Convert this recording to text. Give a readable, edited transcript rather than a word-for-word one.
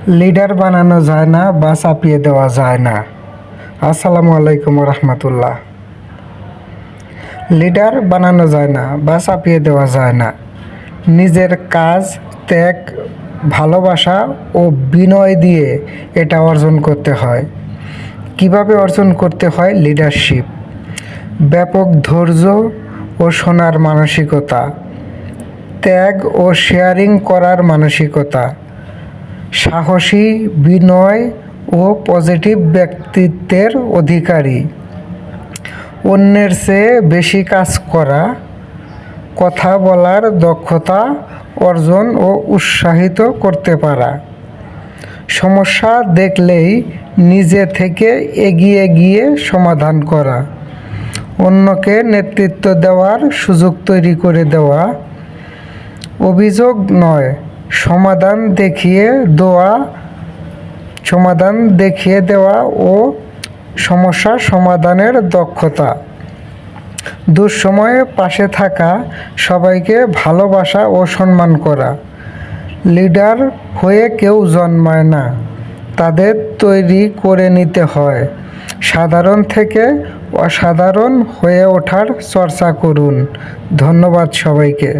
Leader বানানো যায় না বা চাপিয়ে দেওয়া যায় না। আসসালামু আলাইকুম রহমতুল্লাহ। লিডার বানানো যায় না বা চাপিয়ে দেওয়া যায় না। নিজের কাজ, ত্যাগ, ভালোবাসা ও বিনয় দিয়ে এটা অর্জন করতে হয়। কিভাবে অর্জন করতে হয় লিডারশিপ? ব্যাপক ধৈর্য ও শোনার মানসিকতা, ত্যাগ ও শেয়ারিং করার মানসিকতা, সাহসী, বিনয় ও পজিটিভ ব্যক্তিত্বের অধিকারী, অন্যের চেয়ে বেশি কাজ করা, কথা বলার দক্ষতা অর্জন ও উৎসাহিত করতে পারা, সমস্যা দেখলেই নিজে থেকে এগিয়ে গিয়ে সমাধান করা, অন্যকে নেতৃত্ব দেওয়ার সুযোগ তৈরি করে দেওয়া, অভিযোগ নয় সমাধান দেখিয়ে দেওয়া ও সমস্যা সমাধানের দক্ষতা, দুঃসময়ে পাশে থাকা, সবাইকে ভালোবাসা ও সম্মান করা। লিডার হয়ে কেউ জন্মায় না, তাদের তৈরি করে নিতে হয়। সাধারণ থেকে অসাধারণ হয়ে ওঠার চর্চা করুন। ধন্যবাদ সবাইকে।